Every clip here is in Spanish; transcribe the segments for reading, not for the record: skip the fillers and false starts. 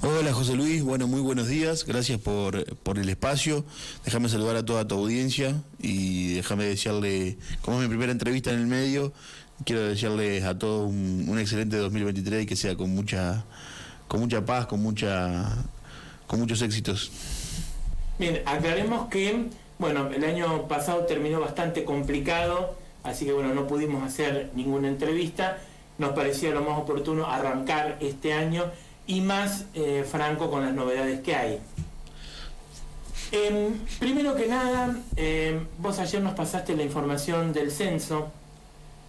Hola José Luis, bueno, muy buenos días, gracias por el espacio. Déjame saludar a toda tu audiencia y déjame desearle, como es mi primera entrevista en el medio, quiero desearles a todos un excelente 2023 y que sea con mucha paz, con muchos éxitos. Bien, aclaremos que, bueno, el año pasado terminó bastante complicado, así que bueno, no pudimos hacer ninguna entrevista. Nos parecía lo más oportuno arrancar este año y más franco con las novedades que hay. Primero que nada, vos ayer nos pasaste la información del censo.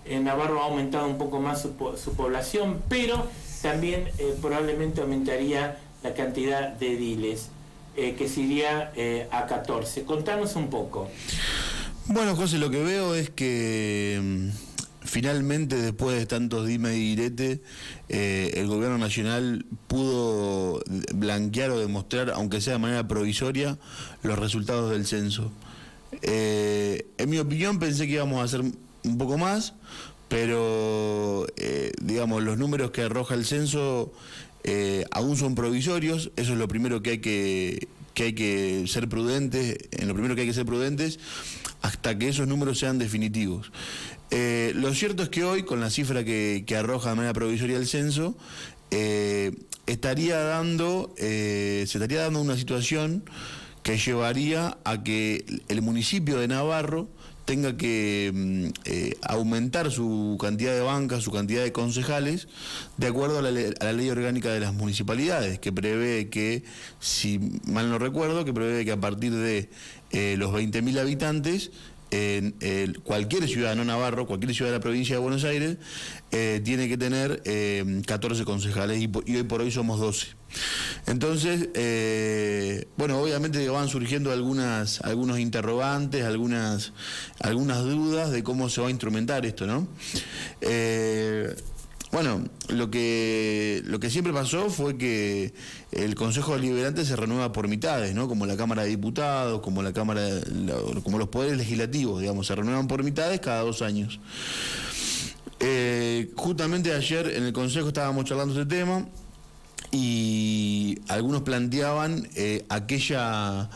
Navarro ha aumentado un poco más su población, pero también probablemente aumentaría la cantidad de ediles, que sería a 14. Contanos un poco. Bueno, José, lo que veo es que finalmente, después de tantos dime y direte, el gobierno nacional pudo blanquear o demostrar, aunque sea de manera provisoria, los resultados del censo. En mi opinión pensé que íbamos a hacer un poco más, pero digamos, los números que arroja el censo aún son provisorios. Eso es lo primero que hay que ser prudentes, hasta que esos números sean definitivos. Lo cierto es que hoy, con la cifra que arroja de manera provisoria el censo, se estaría dando una situación que llevaría a que el municipio de Navarro tenga que aumentar su cantidad de bancas, su cantidad de concejales, de acuerdo a la ley orgánica de las municipalidades, que prevé que, si mal no recuerdo, que prevé que a partir de los 20.000 habitantes, cualquier ciudadano navarro, cualquier ciudad de la provincia de Buenos Aires, tiene que tener 14 concejales y hoy por hoy somos 12. Entonces, bueno, obviamente van surgiendo algunos interrogantes, algunas dudas de cómo se va a instrumentar esto, ¿no? Bueno, lo que siempre pasó fue que el Consejo Deliberante se renueva por mitades, ¿no? Como la Cámara de Diputados, como como los poderes legislativos, digamos, se renuevan por mitades cada 2 años. Justamente ayer en el Consejo estábamos charlando este tema y algunos planteaban aquella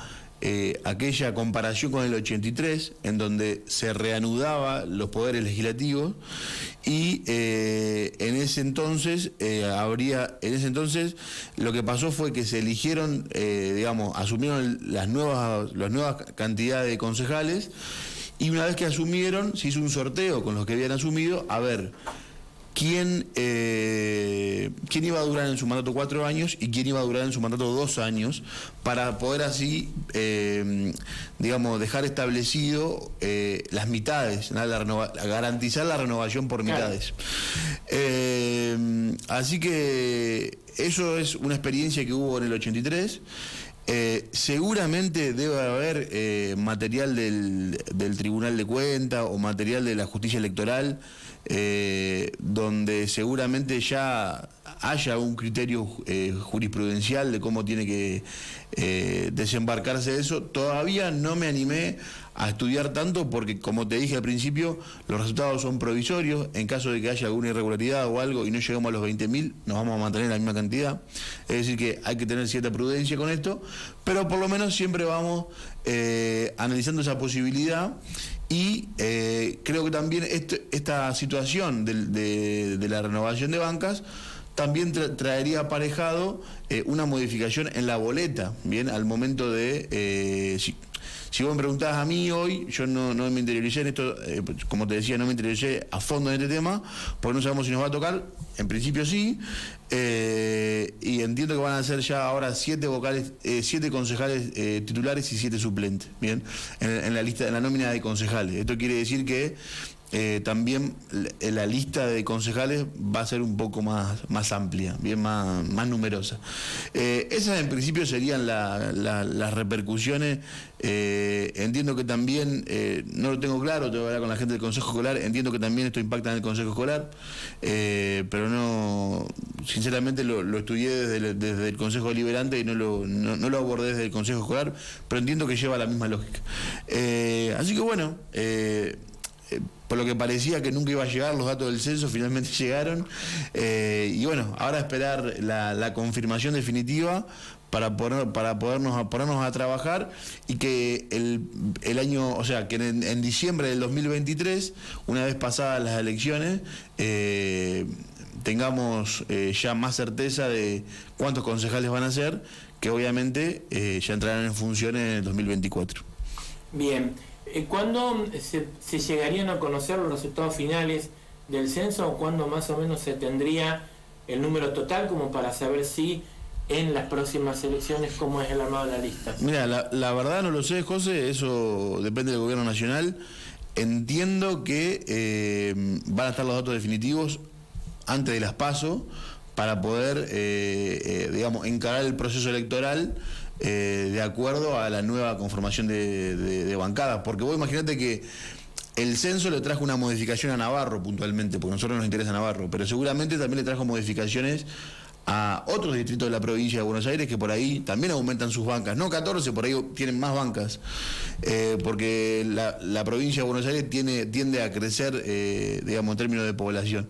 comparación con el 83, en donde se reanudaba los poderes legislativos y en ese entonces lo que pasó fue que se eligieron, asumieron las nuevas cantidades de concejales, y una vez que asumieron se hizo un sorteo con los que habían asumido a ver quién iba a durar en su mandato 4 años y quién iba a durar en su mandato 2 años, para poder así, dejar establecido las mitades, ¿no? Garantizar la renovación por mitades. Así que eso es una experiencia que hubo en el 83. Seguramente debe haber material del Tribunal de Cuentas o material de la Justicia Electoral, donde seguramente ya haya un criterio jurisprudencial de cómo tiene que desembarcarse eso. Todavía no me animé a estudiar tanto porque, como te dije al principio, los resultados son provisorios. En caso de que haya alguna irregularidad o algo y no lleguemos a los 20.000, nos vamos a mantener la misma cantidad. Es decir, que hay que tener cierta prudencia con esto, pero por lo menos siempre vamos analizando esa posibilidad. Y creo que también esta situación de la renovación de bancas también traería aparejado una modificación en la boleta, bien, al momento de... Si vos me preguntabas a mí hoy, yo no me interioricé en esto, como te decía, no me interioricé a fondo en este tema, porque no sabemos si nos va a tocar. En principio sí, y entiendo que van a ser ya ahora 7 concejales titulares y 7 suplentes, bien, en la nómina de concejales. Esto quiere decir que también la lista de concejales va a ser un poco más amplia, bien, más numerosa. Esas en principio serían las repercusiones. Entiendo que también, no lo tengo claro, tengo que hablar con la gente del Consejo Escolar, entiendo que también esto impacta en el Consejo Escolar, pero no, sinceramente lo estudié desde el Consejo Deliberante y no lo abordé desde el Consejo Escolar, pero entiendo que lleva la misma lógica. Así que bueno, por lo que parecía que nunca iba a llegar los datos del censo, finalmente llegaron. Y bueno, ahora esperar la confirmación definitiva para ponernos a trabajar y que el año, o sea, que en diciembre del 2023, una vez pasadas las elecciones, tengamos ya más certeza de cuántos concejales van a ser, que obviamente ya entrarán en funciones en el 2024. Bien, ¿cuándo se llegarían a conocer los resultados finales del censo o cuándo más o menos se tendría el número total como para saber si en las próximas elecciones cómo es el armado de la lista? Mira, la verdad no lo sé, José, eso depende del gobierno nacional. Entiendo que van a estar los datos definitivos antes de las PASO para poder, digamos, encarar el proceso electoral de acuerdo a la nueva conformación de bancadas. Porque vos imaginate que el censo le trajo una modificación a Navarro puntualmente, porque a nosotros nos interesa Navarro, pero seguramente también le trajo modificaciones a otros distritos de la provincia de Buenos Aires que por ahí también aumentan sus bancas, no 14, por ahí tienen más bancas, porque la provincia de Buenos Aires tiende a crecer, digamos, en términos de población.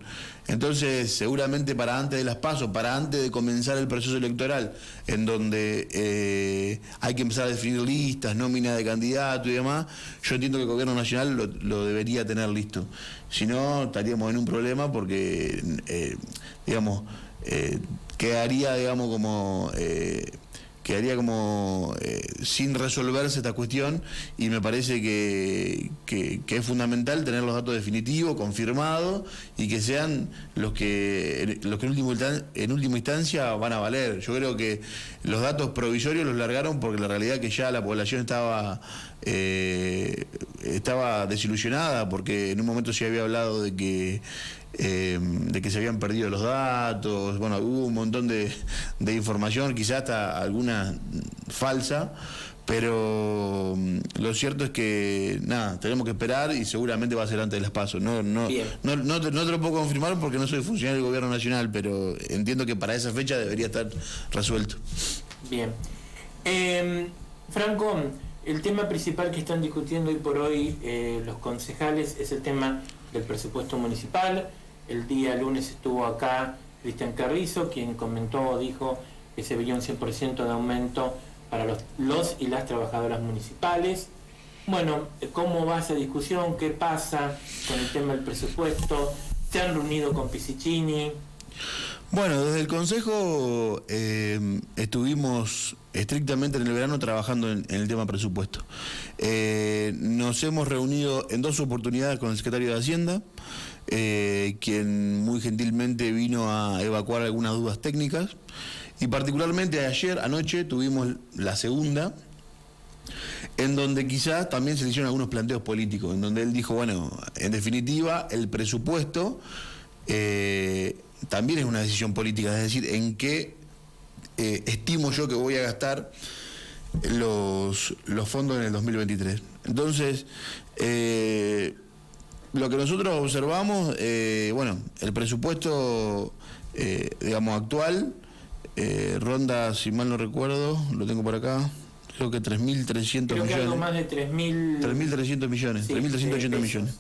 Entonces, seguramente para antes de las PASO, para antes de comenzar el proceso electoral, en donde hay que empezar a definir listas, nómina de candidatos y demás, yo entiendo que el gobierno nacional lo debería tener listo. Si no, estaríamos en un problema porque, digamos, quedaría como sin resolverse esta cuestión, y me parece que es fundamental tener los datos definitivos, confirmados, y que sean los que en última instancia van a valer. Yo creo que los datos provisorios los largaron porque la realidad es que ya la población estaba desilusionada, porque en un momento se había hablado de que se habían perdido los datos. Bueno, hubo un montón de información, quizás hasta alguna falsa, pero lo cierto es que nada, tenemos que esperar y seguramente va a ser antes de las PASO. No te lo puedo confirmar porque no soy funcionario del gobierno nacional, pero entiendo que para esa fecha debería estar resuelto. Bien. Franco, el tema principal que están discutiendo hoy por hoy los concejales es el tema del presupuesto municipal. El día lunes estuvo acá Cristian Carrizo, quien dijo que se veía un 100% de aumento para los y las trabajadoras municipales. Bueno, ¿cómo va esa discusión? ¿Qué pasa con el tema del presupuesto? ¿Se han reunido con Pisicini? Bueno, desde el Consejo estuvimos estrictamente en el verano trabajando en el tema presupuesto. Nos hemos reunido en 2 oportunidades con el secretario de Hacienda, quien muy gentilmente vino a evacuar algunas dudas técnicas, y particularmente anoche tuvimos la segunda, en donde quizás también se le hicieron algunos planteos políticos, en donde él dijo, bueno, en definitiva, el presupuesto también es una decisión política, es decir, en qué estimo yo que voy a gastar los fondos en el 2023. Entonces, lo que nosotros observamos, bueno, el presupuesto, digamos, actual, ronda, si mal no recuerdo, lo tengo por acá, creo que 3.300 millones. Creo que algo más de 3.300 millones, sí, 3.380 millones.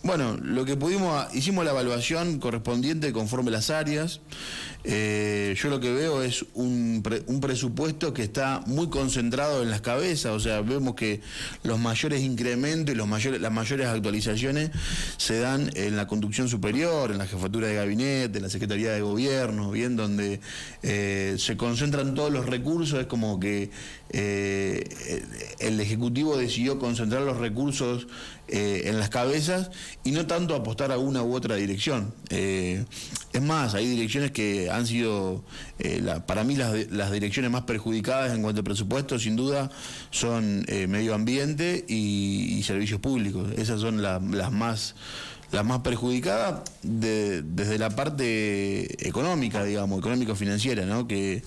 Bueno, lo que hicimos la evaluación correspondiente conforme las áreas. Yo lo que veo es un presupuesto que está muy concentrado en las cabezas, o sea, vemos que los mayores incrementos y las mayores actualizaciones se dan en la conducción superior, en la jefatura de gabinete, en la Secretaría de Gobierno, bien, donde se concentran todos los recursos. Es como que el Ejecutivo decidió concentrar los recursos en las cabezas y no tanto apostar a una u otra dirección. Es más, hay direcciones que han sido, para mí las direcciones más perjudicadas en cuanto al presupuesto, sin duda, son medio ambiente y servicios públicos. Esas son las más perjudicadas desde la parte económica, digamos, económico-financiera, ¿no? Que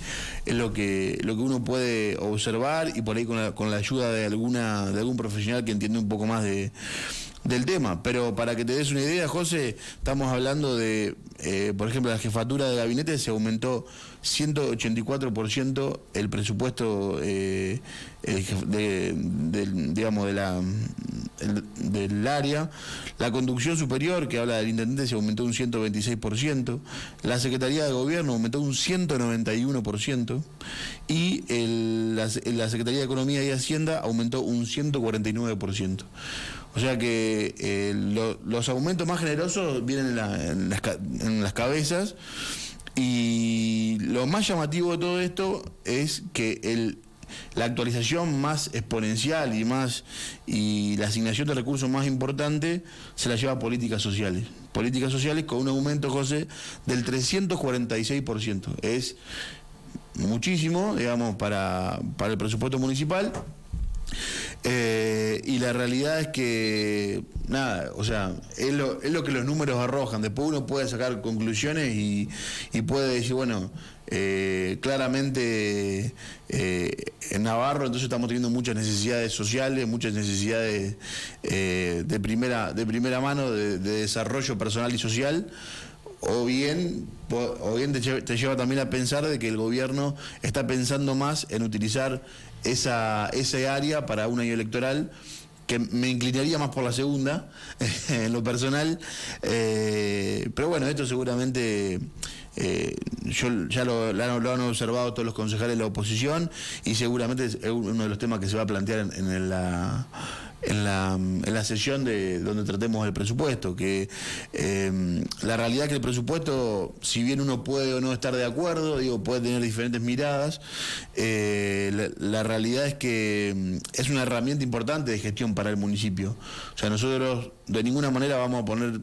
es lo que uno puede observar, y por ahí con la ayuda de algún profesional que entiende un poco más de del tema. Pero para que te des una idea, José, estamos hablando de, por ejemplo, la jefatura de gabinete se aumentó 184% el presupuesto digamos del área. La conducción superior, que habla del intendente, se aumentó un 126%. La Secretaría de Gobierno aumentó un 191%. Y la Secretaría de Economía y Hacienda aumentó un 149%. O sea que los aumentos más generosos vienen en las cabezas. Y lo más llamativo de todo esto es que la actualización más exponencial y la asignación de recursos más importante se la lleva a políticas sociales. Políticas sociales con un aumento, José, del 346%. Es muchísimo, digamos, para el presupuesto municipal. Y la realidad es que nada, o sea, es lo que los números arrojan. Después uno puede sacar conclusiones y puede decir, bueno, claramente en Navarro entonces estamos teniendo muchas necesidades sociales, muchas necesidades de primera mano de desarrollo personal y social. O bien te lleva también a pensar de que el gobierno está pensando más en utilizar ese área para un año electoral, que me inclinaría más por la segunda, en lo personal. Pero bueno, esto seguramente ya lo han observado todos los concejales de la oposición, y seguramente es uno de los temas que se va a plantear en la sesión de donde tratemos el presupuesto, que la realidad es que el presupuesto, si bien uno puede o no estar de acuerdo, puede tener diferentes miradas, la realidad es que es una herramienta importante de gestión para el municipio. O sea, nosotros de ninguna manera vamos a poner,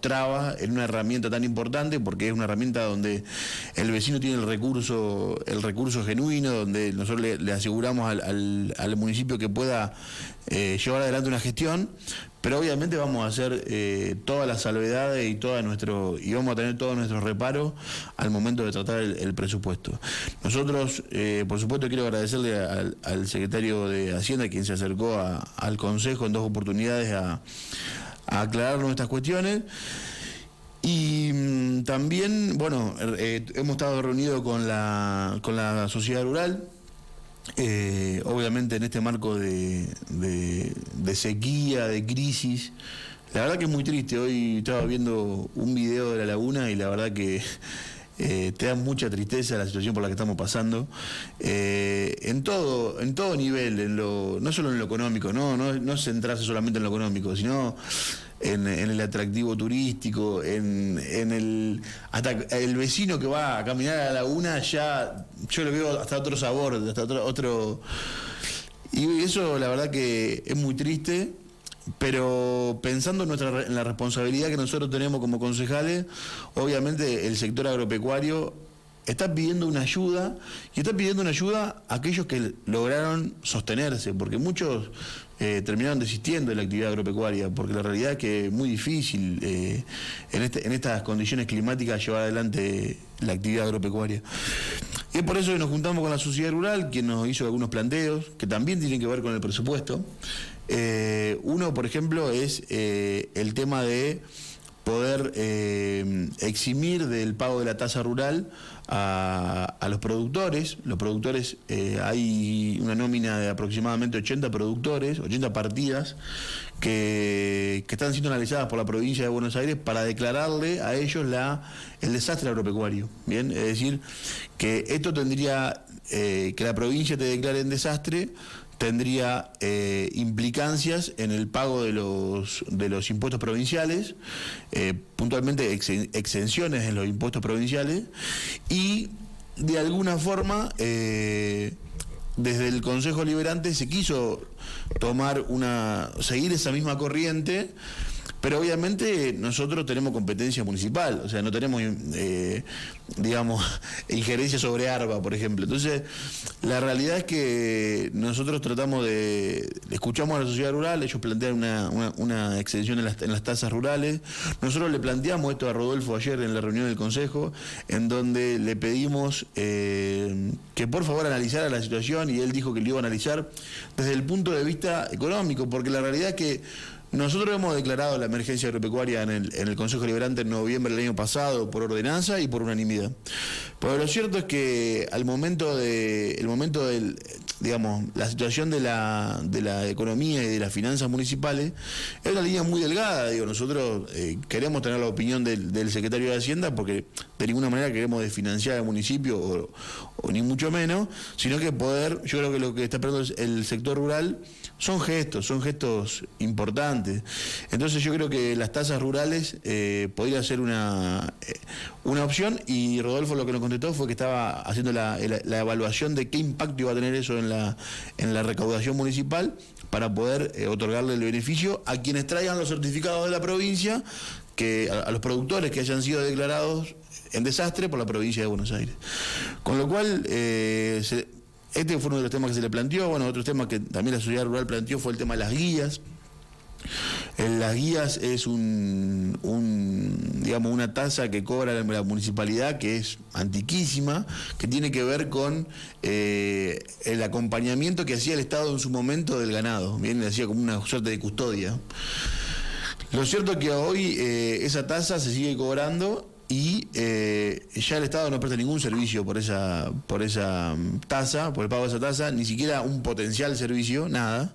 trabas en una herramienta tan importante, porque es una herramienta donde el vecino tiene el recurso genuino, donde nosotros le aseguramos al municipio que pueda llevar adelante una gestión, pero obviamente vamos a hacer todas las salvedades y vamos a tener todos nuestros reparos al momento de tratar el presupuesto. Nosotros, por supuesto, quiero agradecerle al secretario de Hacienda, quien se acercó al Consejo en 2 oportunidades a aclarar nuestras cuestiones. Y también, bueno, hemos estado reunidos con la sociedad rural. Obviamente en este marco de sequía, de crisis, la verdad que es muy triste. Hoy estaba viendo un video de La Laguna y la verdad que te da mucha tristeza la situación por la que estamos pasando, en todo nivel, no solo en lo económico, no centrarse solamente en lo económico, sino en el atractivo turístico, hasta el vecino que va a caminar a La Laguna, ya yo lo veo hasta otro sabor, hasta otro, y eso la verdad que es muy triste. Pero pensando en la responsabilidad que nosotros tenemos como concejales, obviamente el sector agropecuario está pidiendo una ayuda, y está pidiendo una ayuda a aquellos que lograron sostenerse, porque muchos terminaron desistiendo de la actividad agropecuaria, porque la realidad es que es muy difícil en estas condiciones climáticas llevar adelante la actividad agropecuaria. Y es por eso que nos juntamos con la sociedad rural, quien nos hizo algunos planteos que también tienen que ver con el presupuesto. Uno, por ejemplo, es el tema de poder eximir del pago de la tasa rural a los productores. Los productores, hay una nómina de aproximadamente 80 productores, 80 partidas que están siendo analizadas por la provincia de Buenos Aires para declararle a ellos el desastre agropecuario. Bien, es decir, que esto tendría que la provincia te declare en desastre, tendría implicancias en el pago de los impuestos provinciales, puntualmente exenciones en los impuestos provinciales, y de alguna forma desde el Consejo Liberante se quiso seguir esa misma corriente. Pero obviamente nosotros tenemos competencia municipal, o sea, no tenemos, injerencia sobre ARBA, por ejemplo. Entonces, la realidad es que nosotros escuchamos a la sociedad rural, ellos plantean una exención en las tasas rurales. Nosotros le planteamos esto a Rodolfo ayer en la reunión del Consejo, en donde le pedimos que por favor analizara la situación, y él dijo que lo iba a analizar desde el punto de vista económico, porque la realidad es que Nosotros hemos declarado la emergencia agropecuaria en el Consejo Deliberante en noviembre del año pasado por ordenanza y por unanimidad. Pero lo cierto es que al momento del, digamos, la situación de la economía y de las finanzas municipales es una línea muy delgada. Digo, nosotros queremos tener la opinión del secretario de Hacienda porque de ninguna manera queremos desfinanciar al municipio o ni mucho menos, sino que poder, yo creo que lo que está esperando el sector rural son gestos importantes. Entonces yo creo que las tasas rurales podría ser una opción, y Rodolfo lo que nos contestó fue que estaba haciendo la evaluación de qué impacto iba a tener eso en la recaudación municipal para poder otorgarle el beneficio a quienes traigan los certificados de la provincia, a los productores que hayan sido declarados en desastre por la provincia de Buenos Aires. Con lo cual, este fue uno de los temas que se le planteó. Bueno, otro tema que también la sociedad rural planteó fue el tema de las guías. Las guías es digamos, una tasa que cobra la municipalidad, que es antiquísima, que tiene que ver con el acompañamiento que hacía el Estado en su momento del ganado. Bien, le hacía como una suerte de custodia. Lo cierto es que hoy esa tasa se sigue cobrando y ya el Estado no presta ningún servicio por esa tasa, por el pago de esa tasa, ni siquiera un potencial servicio, nada.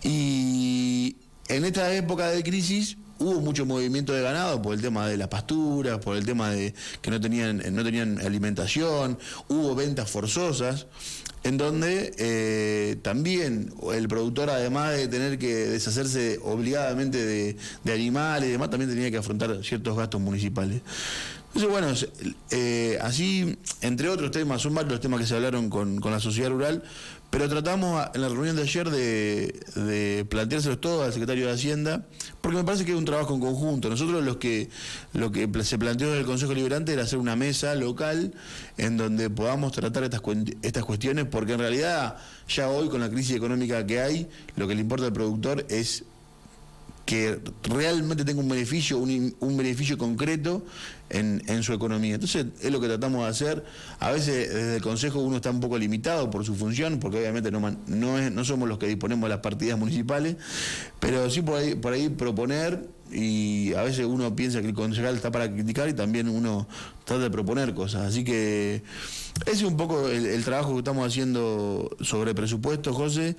Y en esta época de crisis hubo mucho movimiento de ganado por el tema de las pasturas, por el tema de que no tenían alimentación, hubo ventas forzosas, en donde también el productor, además de tener que deshacerse obligadamente de animales y demás, también tenía que afrontar ciertos gastos municipales. Entonces, bueno, así, entre otros temas, son varios los temas que se hablaron con la sociedad rural, pero tratamos en la reunión de ayer de planteárselos todos al secretario de Hacienda, porque me parece que es un trabajo en conjunto. Nosotros lo que se planteó en el Consejo Deliberante era hacer una mesa local en donde podamos tratar estas cuestiones, porque en realidad ya hoy, con la crisis económica que hay, lo que le importa al productor es que realmente tenga un beneficio concreto en su economía. Entonces es lo que tratamos de hacer. A veces desde el Consejo uno está un poco limitado por su función, porque obviamente no somos los que disponemos de las partidas municipales, pero sí por ahí proponer, y a veces uno piensa que el concejal está para criticar y también uno trata de proponer cosas. Así que ese es un poco el trabajo que estamos haciendo sobre presupuesto, José.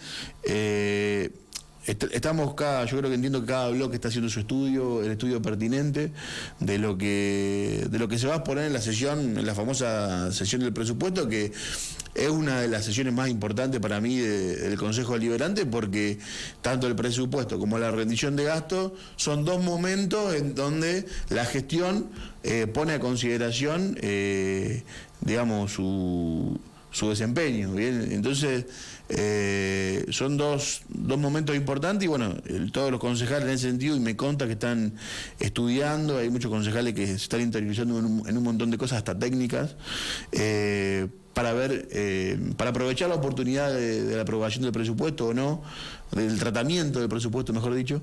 Estamos yo creo que entiendo que cada bloque está haciendo su estudio, el estudio pertinente de lo que se va a exponer en la famosa sesión del presupuesto, que es una de las sesiones más importantes para mí del Consejo Deliberante, porque tanto el presupuesto como la rendición de gastos son dos momentos en donde la gestión pone a consideración, digamos, su desempeño, ¿bien? Entonces son dos momentos importantes, y bueno, todos los concejales en ese sentido, y me consta que están estudiando, hay muchos concejales que se están interiorizando en un montón de cosas, hasta técnicas, para ver, para aprovechar la oportunidad de la aprobación del presupuesto o no, del tratamiento del presupuesto, mejor dicho,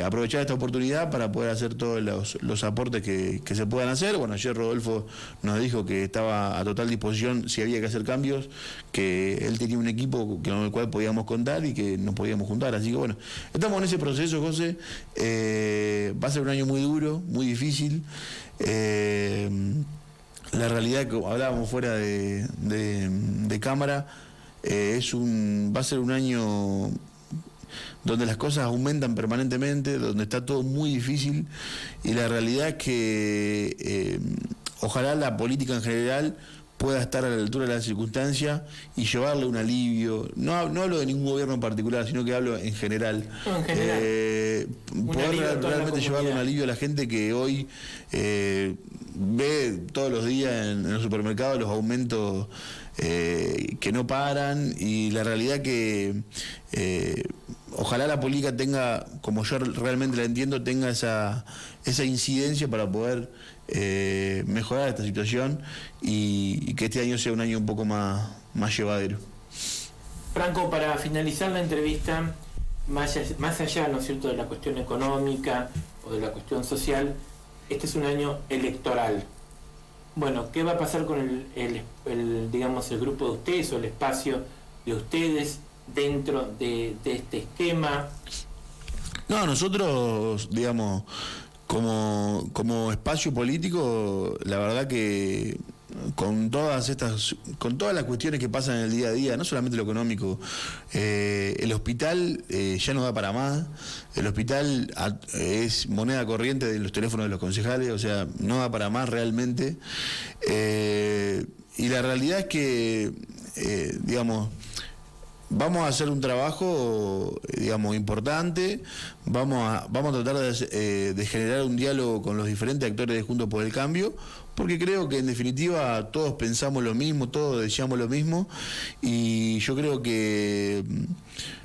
aprovechar esta oportunidad para poder hacer todos los aportes que se puedan hacer. Bueno, ayer Rodolfo nos dijo que estaba a total disposición si había que hacer cambios, que él tenía un equipo con el cual podíamos contar y que nos podíamos juntar. Así que bueno, estamos en ese proceso, José. Va a ser un año muy duro, muy difícil. La realidad que hablábamos fuera de cámara, va a ser un año donde las cosas aumentan permanentemente, donde está todo muy difícil, y la realidad es que ojalá la política en general pueda estar a la altura de las circunstancias y llevarle un alivio. No hablo de ningún gobierno en particular, sino que hablo en general. Poder realmente llevarle un alivio a la gente que hoy ve todos los días en los supermercados los aumentos que no paran, y la realidad que ojalá la política tenga, como yo realmente la entiendo, tenga esa incidencia para poder mejorar esta situación y que este año sea un año un poco más llevadero. Franco, para finalizar la entrevista, más allá, ¿no es cierto?, de la cuestión económica o de la cuestión social, este es un año electoral. Bueno, ¿qué va a pasar con digamos, el grupo de ustedes o el espacio de ustedes dentro de este esquema? No, nosotros, digamos, como espacio político, la verdad que con todas las cuestiones que pasan en el día a día, no solamente lo económico, el hospital ya no da para más, el hospital es moneda corriente de los teléfonos de los concejales, o sea, no da para más realmente, y la realidad es que, digamos, vamos a hacer un trabajo, digamos, importante, vamos a tratar de generar un diálogo con los diferentes actores de Juntos por el Cambio, porque creo que en definitiva todos pensamos lo mismo, todos deseamos lo mismo, y yo creo que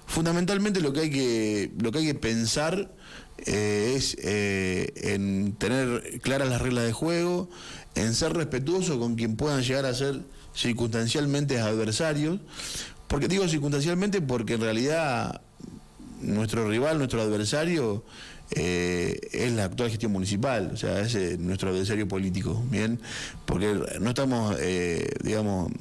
fundamentalmente lo que hay que pensar es en tener claras las reglas de juego, en ser respetuoso con quien puedan llegar a ser circunstancialmente adversarios. Porque digo circunstancialmente porque en realidad nuestro rival, nuestro adversario es la actual gestión municipal, o sea, es nuestro adversario político, ¿bien? Porque no estamos, digamos,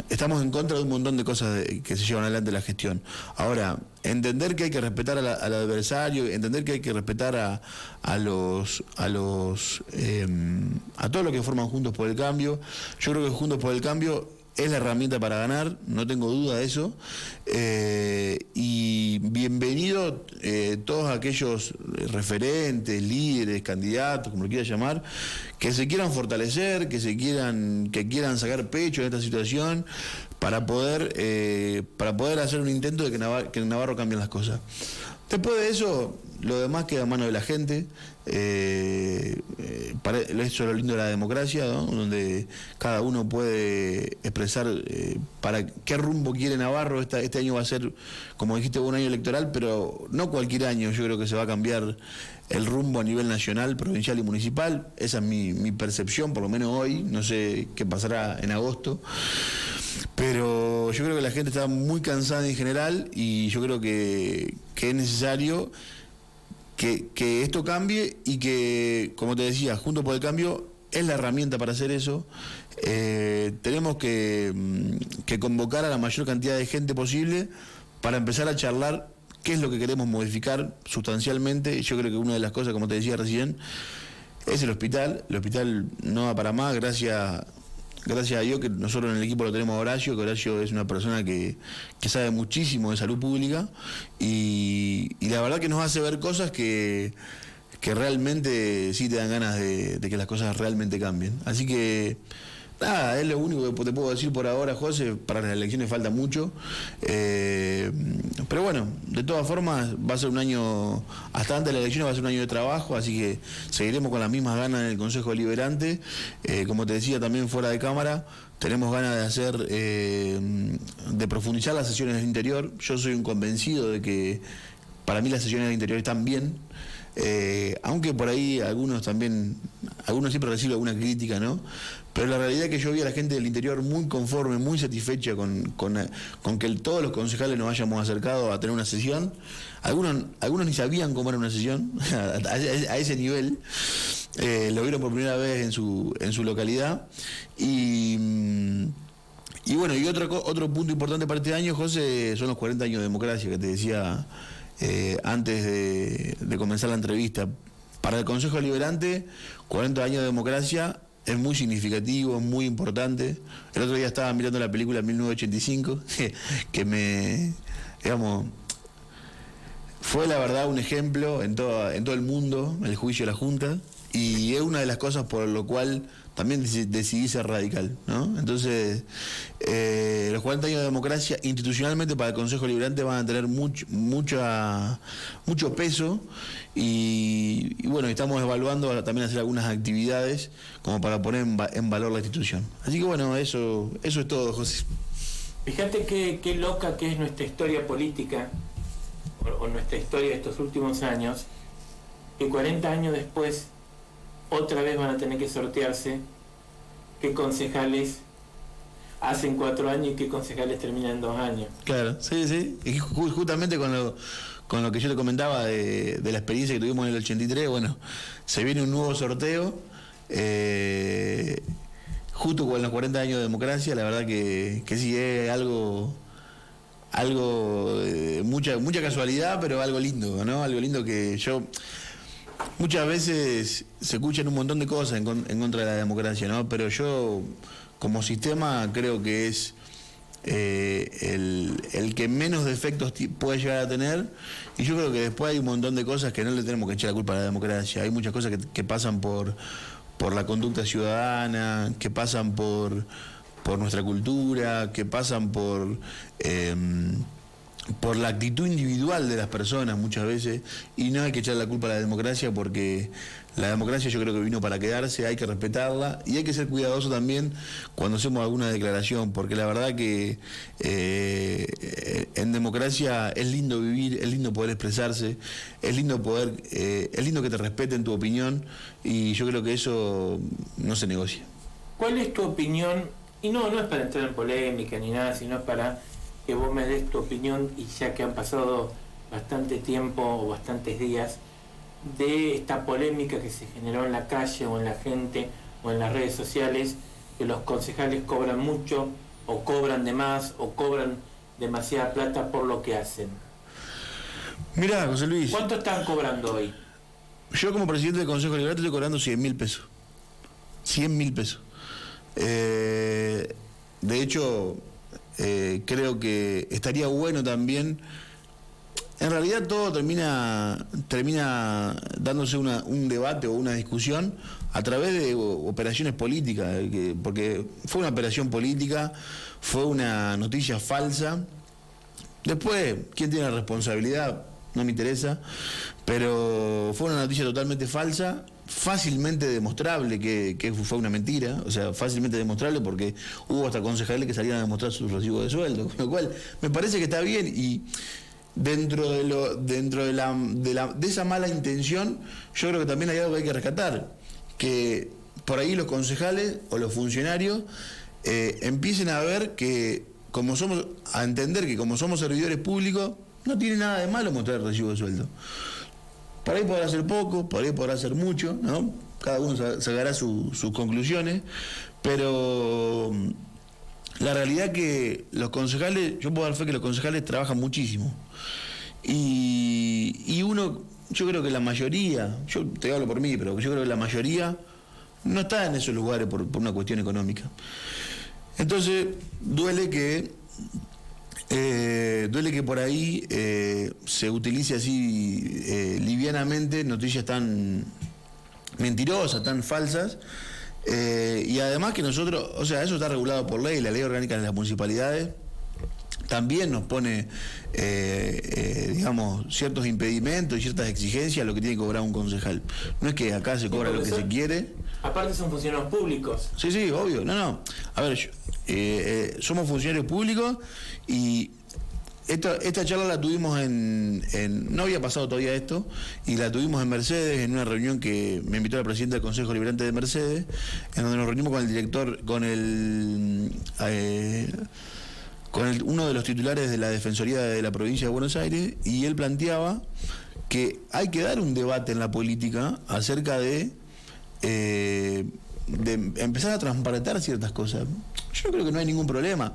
estamos en contra de un montón de cosas que se llevan adelante en la gestión. Ahora, entender que hay que respetar al adversario, entender que hay que respetar a todos los que forman Juntos por el Cambio. Yo creo que Juntos por el Cambio es la herramienta para ganar, no tengo duda de eso, y bienvenido todos aquellos referentes, líderes, candidatos, como lo quieras llamar, que se quieran fortalecer, que quieran sacar pecho en esta situación para poder hacer un intento de que en Navarro cambien las cosas. Después de eso, lo demás queda en manos de la gente. Eso es lo lindo de la democracia, ¿no? Donde cada uno puede expresar para qué rumbo quiere Navarro. Este año va a ser, como dijiste, un año electoral, pero no cualquier año. Yo creo que se va a cambiar el rumbo a nivel nacional, provincial y municipal. Esa es mi percepción, por lo menos hoy. No sé qué pasará en agosto. Pero yo creo que la gente está muy cansada en general y yo creo que es necesario que esto cambie y que, como te decía, Juntos por el Cambio es la herramienta para hacer eso. Tenemos que convocar a la mayor cantidad de gente posible para empezar a charlar qué es lo que queremos modificar sustancialmente. Yo creo que una de las cosas, como te decía recién, es el hospital. El hospital no da para más, gracias a Dios que nosotros en el equipo lo tenemos a Horacio, que Horacio es una persona que sabe muchísimo de salud pública y la verdad que nos hace ver cosas que realmente sí te dan ganas de que las cosas realmente cambien. Así que nada, es lo único que te puedo decir por ahora, José. Para las elecciones falta mucho, pero bueno, de todas formas va a ser un año, hasta antes de las elecciones va a ser un año de trabajo, así que seguiremos con las mismas ganas en el Consejo Deliberante. Como te decía también fuera de cámara, tenemos ganas de hacer, de profundizar las sesiones del interior. Yo soy un convencido de que para mí las sesiones del interior están bien. Aunque por ahí algunos siempre reciben alguna crítica, ¿no? Pero la realidad es que yo vi a la gente del interior muy conforme, muy satisfecha con que todos los concejales nos hayamos acercado a tener una sesión. Algunos ni sabían cómo era una sesión, a ese nivel. Lo vieron por primera vez en su localidad. Y bueno, y otro punto importante para este año, José, son los 40 años de democracia que te decía antes de comenzar la entrevista. Para el Consejo Deliberante, 40 años de democracia es muy significativo, es muy importante. El otro día estaba mirando la película 1985, que fue la verdad un ejemplo en todo el mundo, el juicio de la Junta, y es una de las cosas por lo cual también decidí ser radical, ¿no? Entonces, los 40 años de democracia institucionalmente para el Consejo Deliberante van a tener mucho peso y bueno, estamos evaluando también hacer algunas actividades como para poner en valor la institución. Así que bueno, eso es todo, José. Fíjate qué loca que es nuestra historia política o nuestra historia de estos últimos años, que 40 años después otra vez van a tener que sortearse qué concejales hacen 4 años y qué concejales terminan en 2 años. Claro, sí. Y justamente con lo que yo te comentaba de la experiencia que tuvimos en el 83, bueno, se viene un nuevo sorteo, justo con los 40 años de democracia. La verdad que sí, es algo algo, mucha casualidad, pero algo lindo, ¿no? Algo lindo que yo... Muchas veces se escuchan un montón de cosas en contra de la democracia, ¿no? Pero yo, como sistema, creo que es el que menos defectos puede llegar a tener, y yo creo que después hay un montón de cosas que no le tenemos que echar la culpa a la democracia. Hay muchas cosas que pasan por la conducta ciudadana, que pasan por nuestra cultura, que pasan por la actitud individual de las personas muchas veces, y no hay que echar la culpa a la democracia, porque la democracia yo creo que vino para quedarse, hay que respetarla y hay que ser cuidadoso también cuando hacemos alguna declaración, porque la verdad que en democracia es lindo vivir, es lindo poder expresarse, es lindo es lindo que te respeten tu opinión, y yo creo que eso no se negocia. ¿Cuál es tu opinión? Y no es para entrar en polémica ni nada, sino para que vos me des tu opinión, y ya que han pasado bastante tiempo o bastantes días de esta polémica que se generó en la calle o en la gente o en las redes sociales, que los concejales cobran mucho o cobran de más o cobran demasiada plata por lo que hacen. Mirá, José Luis, ¿Cuánto están cobrando hoy? yo como presidente del Consejo Liberante estoy cobrando 100.000 pesos. 100.000 pesos. De hecho, creo que estaría bueno también. En realidad todo termina dándose un debate o una discusión a través de operaciones políticas, porque fue una operación política, fue una noticia falsa. Después, ¿quién tiene la responsabilidad? No me interesa, pero fue una noticia totalmente falsa, fácilmente demostrable que fue una mentira, o sea, fácilmente demostrable, porque hubo hasta concejales que salían a demostrar sus recibos de sueldo, con lo cual me parece que está bien, y dentro de esa mala intención, yo creo que también hay algo que hay que rescatar, que por ahí los concejales o los funcionarios empiecen a ver a entender que como somos servidores públicos, no tiene nada de malo mostrar el recibo de sueldo. Por ahí podrá ser poco, por ahí podrá ser mucho, ¿no? Cada uno sacará sus conclusiones, pero la realidad que los concejales, yo puedo dar fe que los concejales trabajan muchísimo. Y uno, yo creo que la mayoría, yo te hablo por mí, pero yo creo que la mayoría no está en esos lugares por una cuestión económica. Entonces, duele que por ahí se utilice así livianamente noticias tan mentirosas, tan falsas, y además que nosotros, o sea, eso está regulado por ley, la ley orgánica de las municipalidades también nos pone, digamos, ciertos impedimentos y ciertas exigencias a lo que tiene que cobrar un concejal. No es que acá se cobra lo que se quiere. Aparte son funcionarios públicos. Sí, obvio. No. A ver, somos funcionarios públicos, y esta charla la tuvimos no había pasado todavía esto, y la tuvimos en Mercedes, en una reunión que me invitó la presidenta del Consejo Liberante de Mercedes, en donde nos reunimos con el director, con uno de los titulares de la Defensoría de la Provincia de Buenos Aires, y él planteaba que hay que dar un debate en la política acerca de empezar a transparentar ciertas cosas. Yo creo que no hay ningún problema.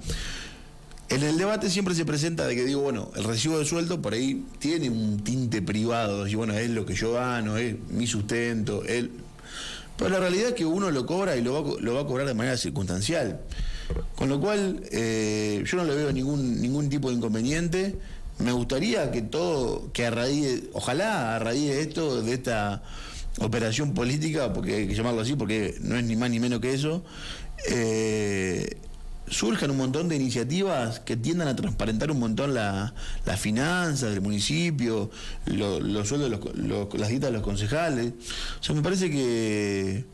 En el debate siempre se presenta de que digo, bueno, el recibo de sueldo por ahí tiene un tinte privado, y bueno, es lo que yo gano, es mi sustento, pero la realidad es que uno lo cobra y lo va a cobrar de manera circunstancial. Con lo cual, yo no le veo ningún tipo de inconveniente. Me gustaría ojalá a raíz de esto, de esta operación política, porque hay que llamarlo así, porque no es ni más ni menos que eso, surjan un montón de iniciativas que tiendan a transparentar un montón las finanzas del municipio, los sueldos, las dietas de los concejales. O sea, me parece que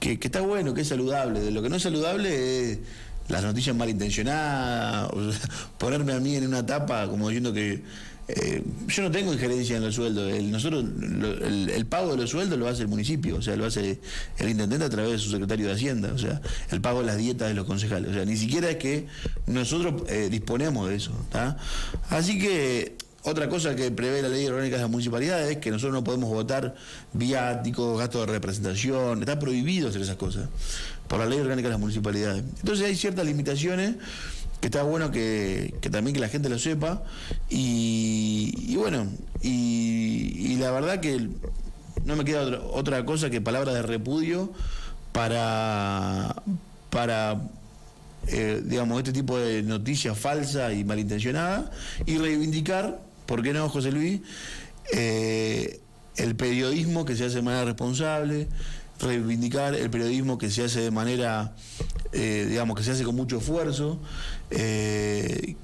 está bueno, que es saludable. De lo que no es saludable es las noticias malintencionadas, o sea, ponerme a mí en una tapa como diciendo que yo no tengo injerencia en los sueldos. El pago de los sueldos lo hace el municipio, o sea, lo hace el intendente a través de su secretario de Hacienda, o sea, el pago de las dietas de los concejales, o sea, ni siquiera es que nosotros disponemos de eso, ¿tá? Así que otra cosa que prevé la ley orgánica de las municipalidades es que nosotros no podemos votar viáticos, gastos de representación, está prohibido hacer esas cosas por la ley orgánica de las municipalidades. Entonces hay ciertas limitaciones está bueno que también que la gente lo sepa, y bueno, y la verdad que no me queda otra cosa que palabras de repudio para digamos, este tipo de noticias falsas y malintencionadas, y reivindicar, ¿por qué no, José Luis? El periodismo que se hace de manera responsable, reivindicar el periodismo que se hace de manera, digamos, que se hace con mucho esfuerzo, que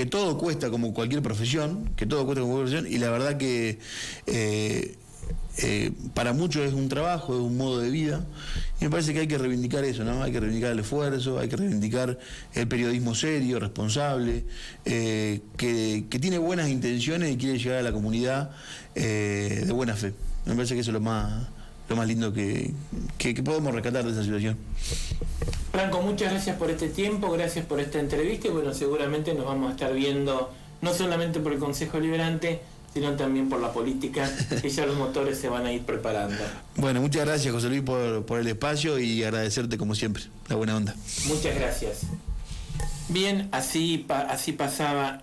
todo cuesta como cualquier profesión, y la verdad que para muchos es un trabajo, es un modo de vida, y me parece que hay que reivindicar eso, ¿no? Hay que reivindicar el esfuerzo, hay que reivindicar el periodismo serio, responsable, que tiene buenas intenciones y quiere llegar a la comunidad de buena fe. Me parece que eso es lo más lindo que podemos rescatar de esa situación. Franco, muchas gracias por este tiempo, gracias por esta entrevista, y bueno, seguramente nos vamos a estar viendo no solamente por el Consejo Liberante, sino también por la política, que ya los motores se van a ir preparando. Bueno, muchas gracias, José Luis, por el espacio, y agradecerte como siempre, la buena onda. Muchas gracias. Bien, así pasaba